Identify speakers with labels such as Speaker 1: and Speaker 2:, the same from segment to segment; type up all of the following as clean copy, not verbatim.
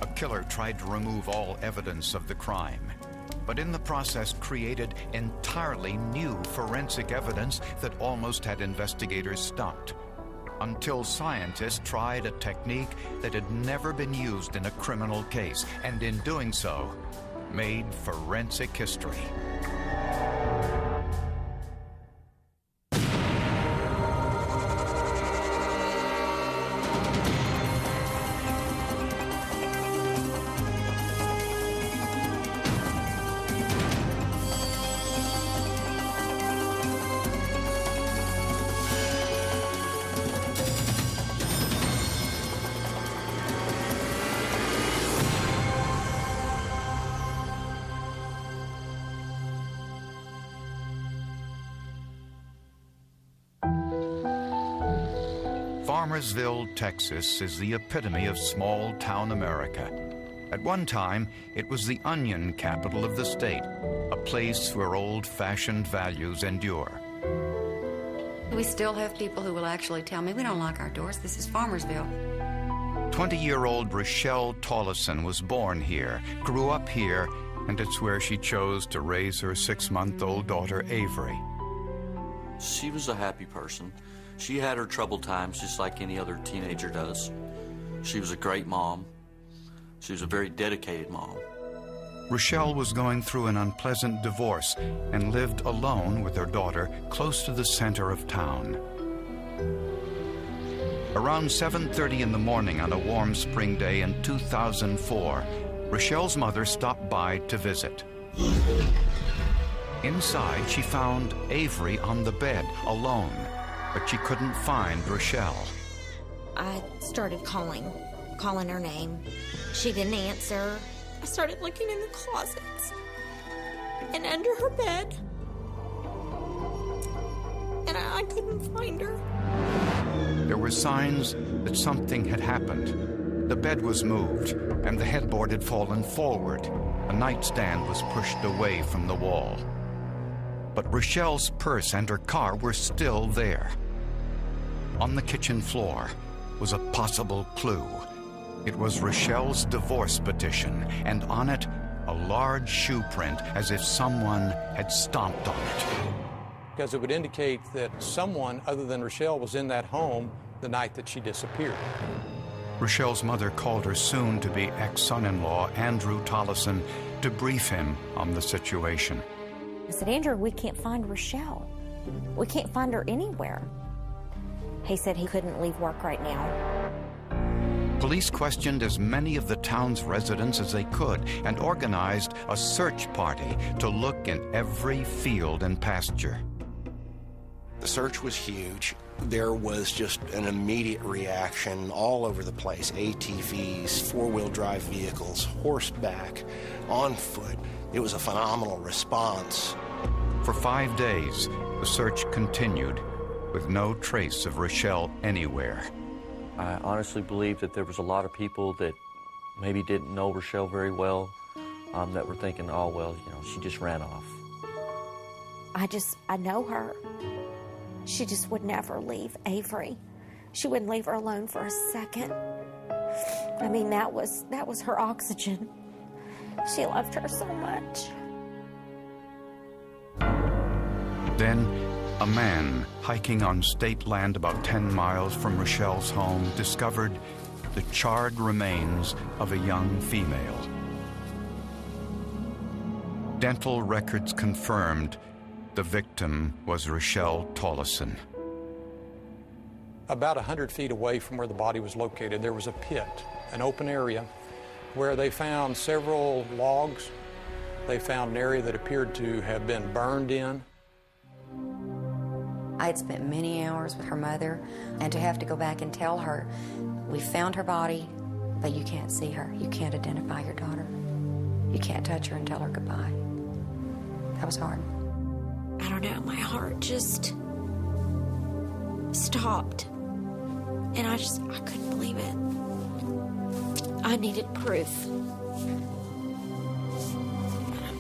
Speaker 1: A killer tried to remove all evidence of the crime, but in the process created entirely new forensic evidence that almost had investigators stumped, until scientists tried a technique that had never been used in a criminal case, and in doing so, made forensic history. Farmersville, Texas is the epitome of small-town America. At one time, it was the onion capital of the state, a place where old-fashioned values endure.
Speaker 2: We still have people who will actually tell me, we don't lock our doors, this is Farmersville.
Speaker 1: 20-year-old Rochelle Tollison was born here, grew up here, and it's where she chose to raise her 6-month-old daughter, Avery.
Speaker 3: She was a happy person. She had her troubled times just like any other teenager does. She was a great mom. She was a very dedicated mom.
Speaker 1: Rochelle was going through an unpleasant divorce and lived alone with her daughter close to the center of town. Around 7:30 in the morning on a warm spring day in 2004, Rochelle's mother stopped by to visit. Inside, she found Avery on the bed, alone, but she couldn't find Rochelle.
Speaker 4: I started calling her name. She didn't answer. I started looking in the closets and under her bed, and I couldn't find her.
Speaker 1: There were signs that something had happened. The bed was moved, and the headboard had fallen forward. A nightstand was pushed away from the wall. But Rochelle's purse and her car were still there. On the kitchen floor was a possible clue. It was Rochelle's divorce petition, and on it, a large shoe print as if someone had stomped on it.
Speaker 5: Because it would indicate that someone other than Rochelle was in that home the night that she disappeared.
Speaker 1: Rochelle's mother called her soon-to-be ex-son-in-law, Andrew Tollison, to brief him on the situation.
Speaker 4: I said, Andrew, we can't find Rochelle. We can't find her anywhere. He said he couldn't leave work right now.
Speaker 1: Police questioned as many of the town's residents as they could and organized a search party to look in every field and pasture.
Speaker 6: The search was huge. There was just an immediate reaction all over the place. ATVs, four-wheel drive vehicles, horseback, on foot. It was a phenomenal response.
Speaker 1: For 5 days, the search continued with no trace of Rochelle anywhere.
Speaker 3: I honestly believe that there was a lot of people that maybe didn't know Rochelle very well, that were thinking, oh, well, you know, she just ran off.
Speaker 4: I know her. She just would never leave Avery. She wouldn't leave her alone for a second. I mean, that was her oxygen. She loved her so much.
Speaker 1: Then, a man hiking on state land about 10 miles from Rochelle's home discovered the charred remains of a young female. Dental records confirmed the victim was Rochelle Tollison.
Speaker 5: About 100 feet away from where the body was located, there was a pit, an open area, where they found several logs. They found an area that appeared to have been burned in.
Speaker 2: I had spent many hours with her mother, and to have to go back and tell her, we found her body, but you can't see her. You can't identify your daughter. You can't touch her and tell her goodbye. That was hard.
Speaker 4: I don't know, my heart just stopped. And I couldn't believe it. I needed proof.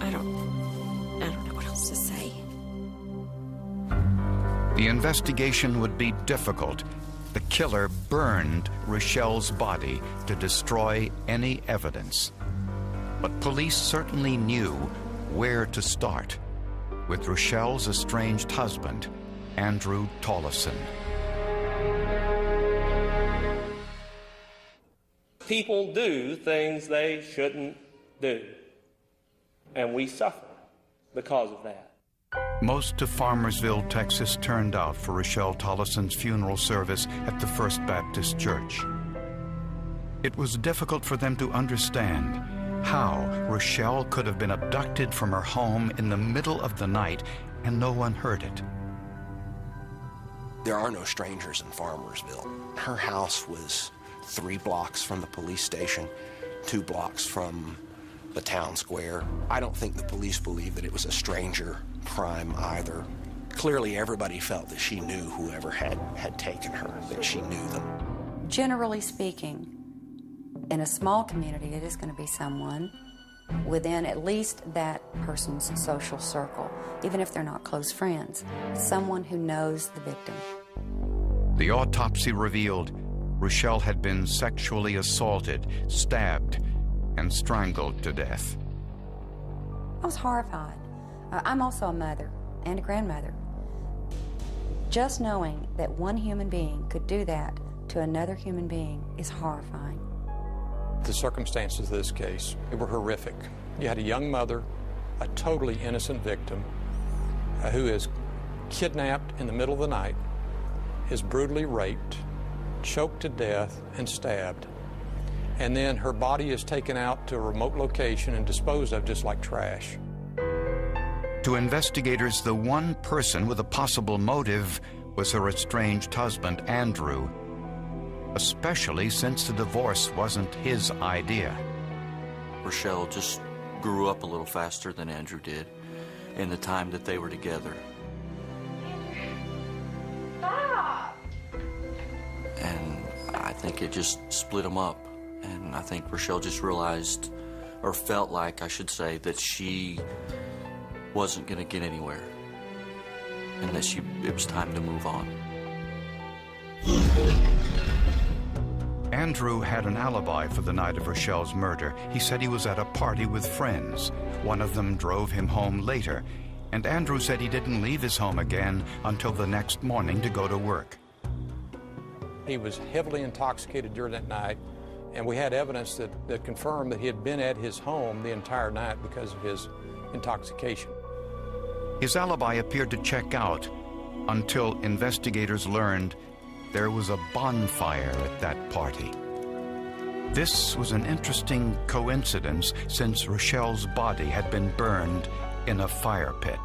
Speaker 4: I don't know what else to say.
Speaker 1: The investigation would be difficult. The killer burned Rochelle's body to destroy any evidence. But police certainly knew where to start, with Rochelle's estranged husband, Andrew Tollefson.
Speaker 7: People do things they shouldn't do, and we suffer because of that.
Speaker 1: Most of Farmersville, Texas turned out for Rochelle Tollefson's funeral service at the First Baptist Church. It was difficult for them to understand how Rochelle could have been abducted from her home in the middle of the night and no one heard it.
Speaker 6: There are no strangers in Farmersville. Her house was 3 blocks from the police station, 2 blocks from the town square. I don't think the police believed that it was a stranger crime either. Clearly, everybody felt that she knew whoever had taken her, that she knew them.
Speaker 2: Generally speaking, in a small community, it is going to be someone within at least that person's social circle, even if they're not close friends, someone who knows the victim.
Speaker 1: The autopsy revealed Rochelle had been sexually assaulted, stabbed, and strangled to death.
Speaker 2: I was horrified. I'm also a mother and a grandmother. Just knowing that one human being could do that to another human being is horrifying.
Speaker 5: The circumstances of this case, they were horrific. You had a young mother, a totally innocent victim, who is kidnapped in the middle of the night, is brutally raped, choked to death, and stabbed. And then her body is taken out to a remote location and disposed of just like trash.
Speaker 1: To investigators, the one person with a possible motive was her estranged husband, Andrew, especially since the divorce wasn't his idea.
Speaker 3: Rochelle just grew up a little faster than Andrew did in the time that they were together. And I think it just split them up. And I think Rochelle just realized, or felt like, I should say, that she wasn't going to get anywhere. And that it was time to move on.
Speaker 1: Andrew had an alibi for the night of Rochelle's murder. He said he was at a party with friends. One of them drove him home later, and Andrew said he didn't leave his home again until the next morning to go to work.
Speaker 5: He was heavily intoxicated during that night, and we had evidence that confirmed that he had been at his home the entire night because of his intoxication.
Speaker 1: His alibi appeared to check out until investigators learned there was a bonfire at that party. This was an interesting coincidence since Rochelle's body had been burned in a fire pit.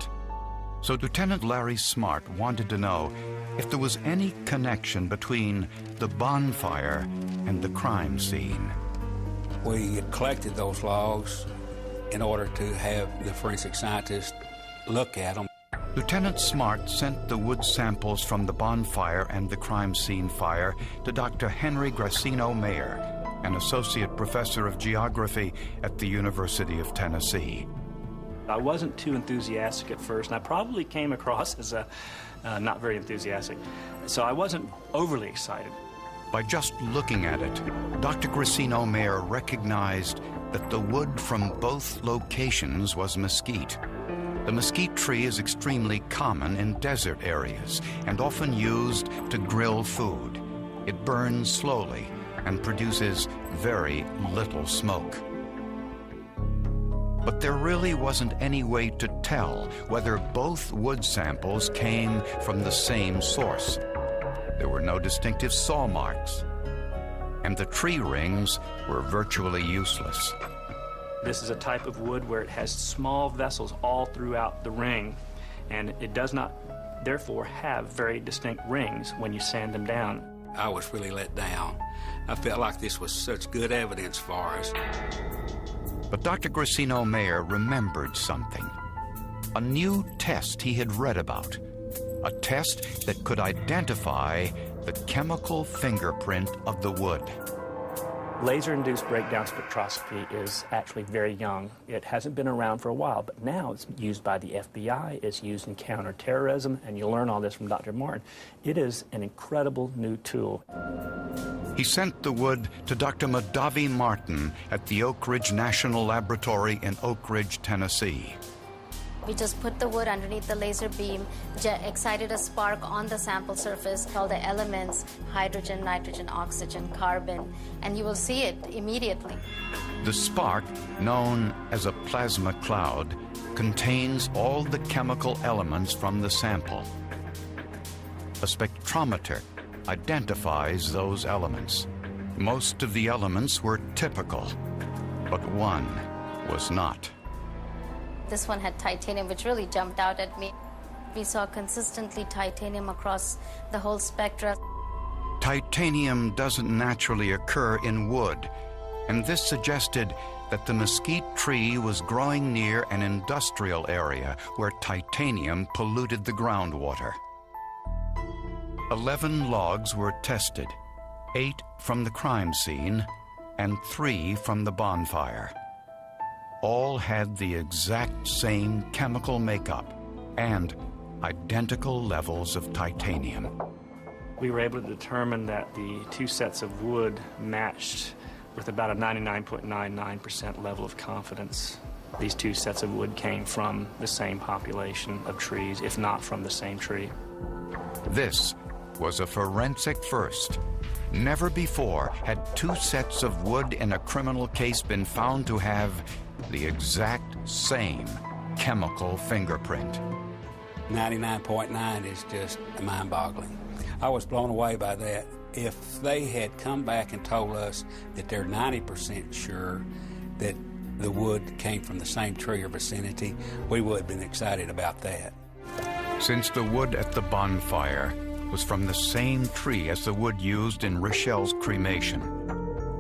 Speaker 1: So Lieutenant Larry Smart wanted to know if there was any connection between the bonfire and the crime scene.
Speaker 8: We collected those logs in order to have the forensic scientists look at them.
Speaker 1: Lieutenant Smart sent the wood samples from the bonfire and the crime scene fire to Dr. Henry Gracino Mayer, an associate professor of geography at the University of Tennessee.
Speaker 9: I wasn't too enthusiastic at first, and I probably came across as not very enthusiastic, so I wasn't overly excited.
Speaker 1: By just looking at it, Dr. Gracino Mayer recognized that the wood from both locations was mesquite. The mesquite tree is extremely common in desert areas and often used to grill food. It burns slowly and produces very little smoke. But there really wasn't any way to tell whether both wood samples came from the same source. There were no distinctive saw marks, and the tree rings were virtually useless.
Speaker 9: This is a type of wood where it has small vessels all throughout the ring, and it does not, therefore, have very distinct rings when you sand them down.
Speaker 8: I was really let down. I felt like this was such good evidence for us.
Speaker 1: But Dr. Gracino Mayer remembered something. A new test he had read about. A test that could identify the chemical fingerprint of the wood.
Speaker 9: Laser-induced breakdown spectroscopy is actually very young. It hasn't been around for a while, but now it's used by the FBI, it's used in counterterrorism, and you'll learn all this from Dr. Martin. It is an incredible new tool.
Speaker 1: He sent the wood to Dr. Madavi Martin at the Oak Ridge National Laboratory in Oak Ridge, Tennessee.
Speaker 10: We just put the wood underneath the laser beam, excited a spark on the sample surface, all the elements, hydrogen, nitrogen, oxygen, carbon, and you will see it immediately.
Speaker 1: The spark, known as a plasma cloud, contains all the chemical elements from the sample. A spectrometer identifies those elements. Most of the elements were typical, but one was not.
Speaker 10: This one had titanium, which really jumped out at me. We saw consistently titanium across the whole spectra.
Speaker 1: Titanium doesn't naturally occur in wood, and this suggested that the mesquite tree was growing near an industrial area where titanium polluted the groundwater. 11 logs were tested, 8 from the crime scene and 3 from the bonfire. All had the exact same chemical makeup and identical levels of titanium.
Speaker 9: We were able to determine that the two sets of wood matched with about a 99.99% level of confidence. These two sets of wood came from the same population of trees, if not from the same tree.
Speaker 1: This was a forensic first. Never before had two sets of wood in a criminal case been found to have the exact same chemical fingerprint.
Speaker 8: 99.9 is just mind-boggling. I was blown away by that. If they had come back and told us that they're 90% sure that the wood came from the same tree or vicinity, we would have been excited about that.
Speaker 1: Since the wood at the bonfire was from the same tree as the wood used in Rochelle's cremation,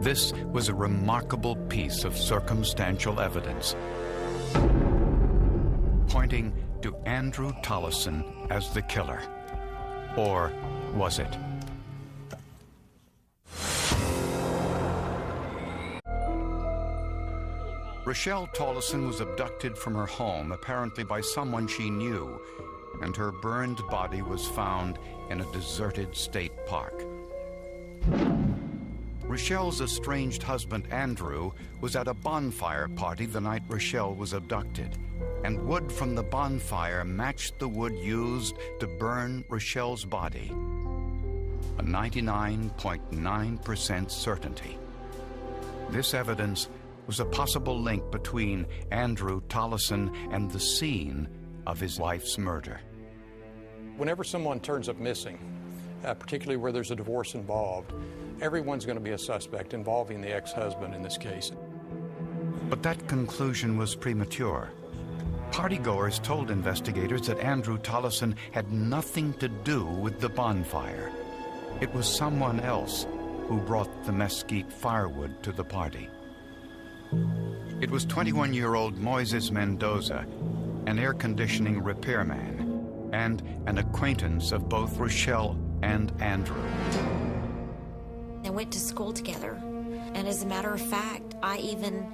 Speaker 1: this was a remarkable piece of circumstantial evidence, pointing to Andrew Tollison as the killer. Or was it? Rochelle Tollison was abducted from her home, apparently by someone she knew, and her burned body was found in a deserted state park. Rochelle's estranged husband, Andrew, was at a bonfire party the night Rochelle was abducted, and wood from the bonfire matched the wood used to burn Rochelle's body. A 99.9% certainty. This evidence was a possible link between Andrew Tollison and the scene of his wife's murder.
Speaker 5: Whenever someone turns up missing, particularly where there's a divorce involved, everyone's going to be a suspect involving the ex-husband in this case.
Speaker 1: But that conclusion was premature. Partygoers told investigators that Andrew Tollison had nothing to do with the bonfire. It was someone else who brought the mesquite firewood to the party. It was 21-year-old Moises Mendoza, an air conditioning repairman, and an acquaintance of both Rochelle and Andrew.
Speaker 4: They went to school together, and as a matter of fact, I even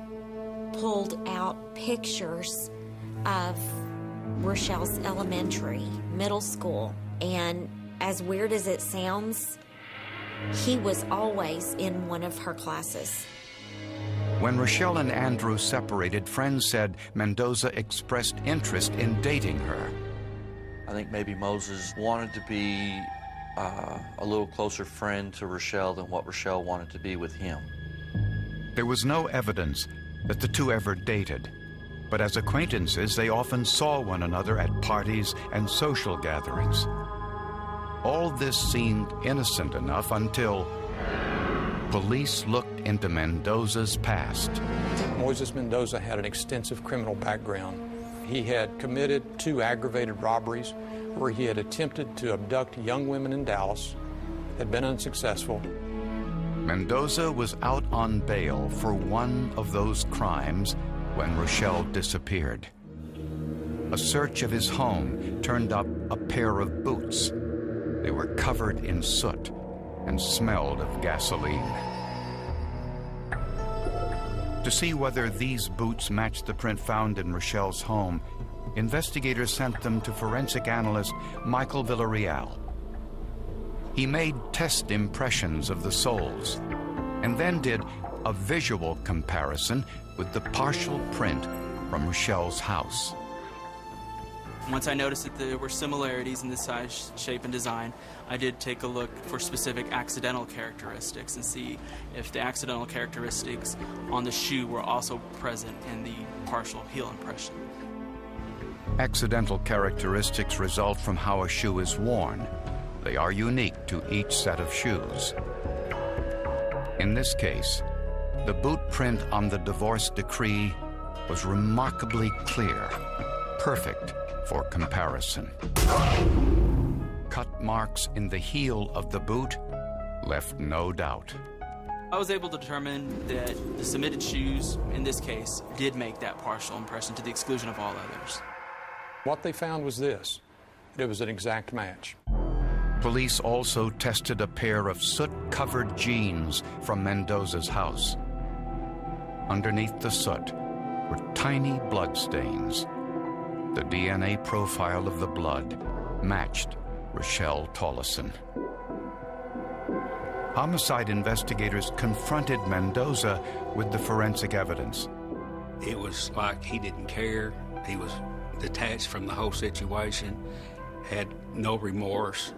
Speaker 4: pulled out pictures of Rochelle's elementary, middle school, and as weird as it sounds, he was always in one of her classes.
Speaker 1: When Rochelle and Andrew separated, friends said Mendoza expressed interest in dating her.
Speaker 3: I think maybe Moses wanted to be a little closer friend to Rochelle than what Rochelle wanted to be with him.
Speaker 1: There was no evidence that the two ever dated, but as acquaintances, they often saw one another at parties and social gatherings. All this seemed innocent enough until police looked into Mendoza's past.
Speaker 5: Moises Mendoza had an extensive criminal background. He had committed 2 aggravated robberies where he had attempted to abduct young women in Dallas, had been unsuccessful.
Speaker 1: Mendoza was out on bail for one of those crimes when Rochelle disappeared. A search of his home turned up a pair of boots. They were covered in soot and smelled of gasoline. To see whether these boots matched the print found in Rochelle's home, investigators sent them to forensic analyst Michael Villarreal. He made test impressions of the soles and then did a visual comparison with the partial print from Rochelle's house.
Speaker 11: Once I noticed that there were similarities in the size, shape, and design, I did take a look for specific accidental characteristics and see if the accidental characteristics on the shoe were also present in the partial heel impression.
Speaker 1: Accidental characteristics result from how a shoe is worn. They are unique to each set of shoes. In this case, the boot print on the divorce decree was remarkably clear, perfect for comparison. Cut marks in the heel of the boot left no doubt.
Speaker 11: I was able to determine that the submitted shoes, in this case, did make that partial impression to the exclusion of all others.
Speaker 5: What they found was this: it was an exact match.
Speaker 1: Police also tested a pair of soot-covered jeans from Mendoza's house. Underneath the soot were tiny blood stains. The DNA profile of the blood matched Rochelle Tolleson. Homicide investigators confronted Mendoza with the forensic evidence.
Speaker 8: It was like he didn't care. He was detached from the whole situation, had no remorse,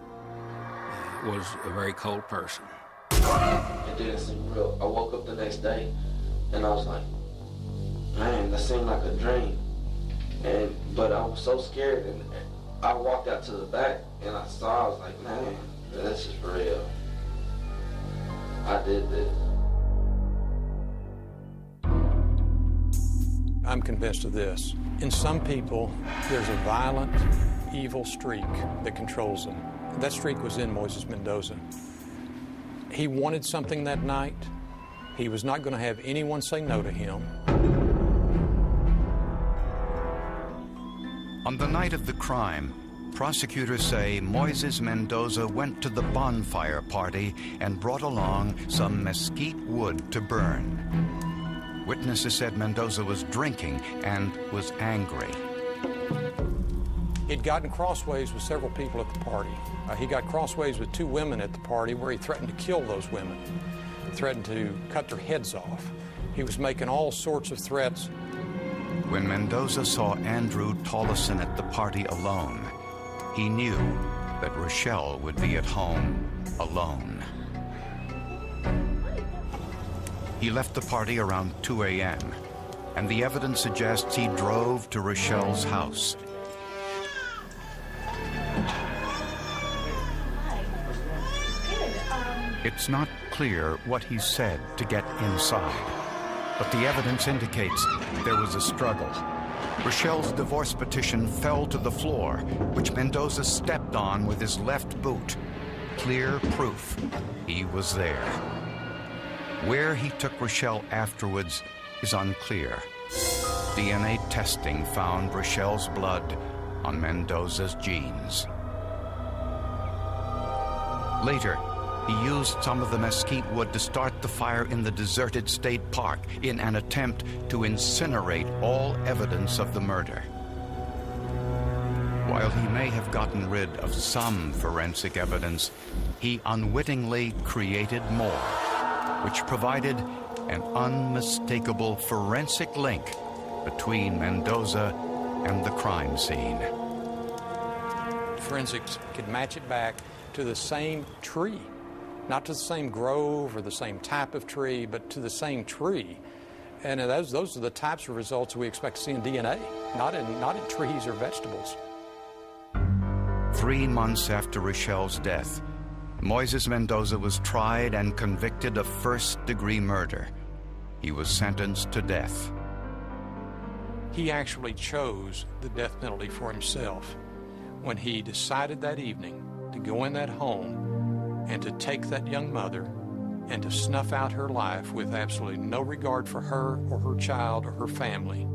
Speaker 8: was a very cold person.
Speaker 12: It didn't seem real. I woke up the next day and I was like, man, that seemed like a dream. But I was so scared, and I walked out to the back and I was like, man, this is real. I did this.
Speaker 5: I'm convinced of this. In some people, there's a violent, evil streak that controls them. That streak was in Moises Mendoza. He wanted something that night. He was not going to have anyone say no to him.
Speaker 1: On the night of the crime, prosecutors say Moises Mendoza went to the bonfire party and brought along some mesquite wood to burn. Witnesses said Mendoza was drinking and was angry.
Speaker 5: He'd gotten crossways with several people at the party. He got crossways with 2 women at the party where he threatened to kill those women, threatened to cut their heads off. He was making all sorts of threats.
Speaker 1: When Mendoza saw Andrew Tolleson at the party alone, he knew that Rochelle would be at home alone. He left the party around 2 a.m., and the evidence suggests he drove to Rochelle's house. It's not clear what he said to get inside, but the evidence indicates there was a struggle. Rochelle's divorce petition fell to the floor, which Mendoza stepped on with his left boot. Clear proof he was there. Where he took Rochelle afterwards is unclear. DNA testing found Rochelle's blood on Mendoza's jeans. Later, he used some of the mesquite wood to start the fire in the deserted state park in an attempt to incinerate all evidence of the murder. While he may have gotten rid of some forensic evidence, he unwittingly created more, which provided an unmistakable forensic link between Mendoza and the crime scene.
Speaker 5: Forensics could match it back to the same tree. Not to the same grove or the same type of tree, but to the same tree. And those are the types of results we expect to see in DNA, not in trees or vegetables.
Speaker 1: 3 months after Rochelle's death, Moises Mendoza was tried and convicted of first-degree murder. He was sentenced to death.
Speaker 5: He actually chose the death penalty for himself when he decided that evening to go in that home and to take that young mother and to snuff out her life with absolutely no regard for her or her child or her family.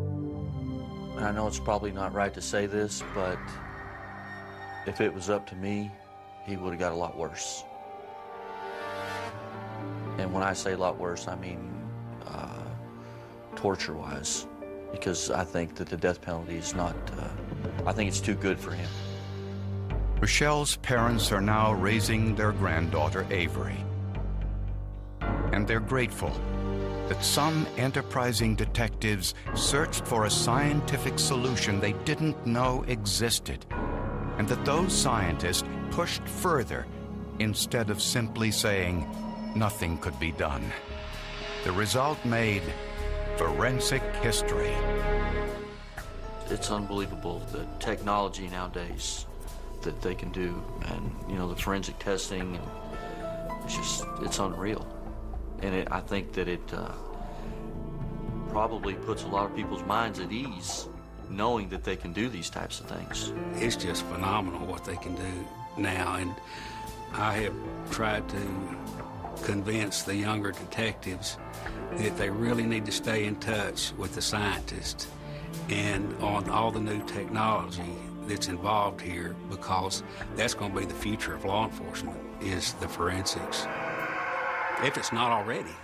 Speaker 3: I know it's probably not right to say this, but if it was up to me, he would have got a lot worse. And when I say a lot worse, I mean torture-wise, because I think that the death penalty is not, I think it's too good for him.
Speaker 1: Rochelle's parents are now raising their granddaughter, Avery. And they're grateful that some enterprising detectives searched for a scientific solution they didn't know existed, and that those scientists pushed further instead of simply saying nothing could be done. The result made forensic history.
Speaker 3: It's unbelievable, the technology nowadays that they can do, and you know, the forensic testing, and it's unreal. And I think that it probably puts a lot of people's minds at ease, knowing that they can do these types of things.
Speaker 8: It's just phenomenal what they can do now, and I have tried to convince the younger detectives that they really need to stay in touch with the scientists and on all the new technology that's involved here, because that's going to be the future of law enforcement, is the forensics, if it's not already.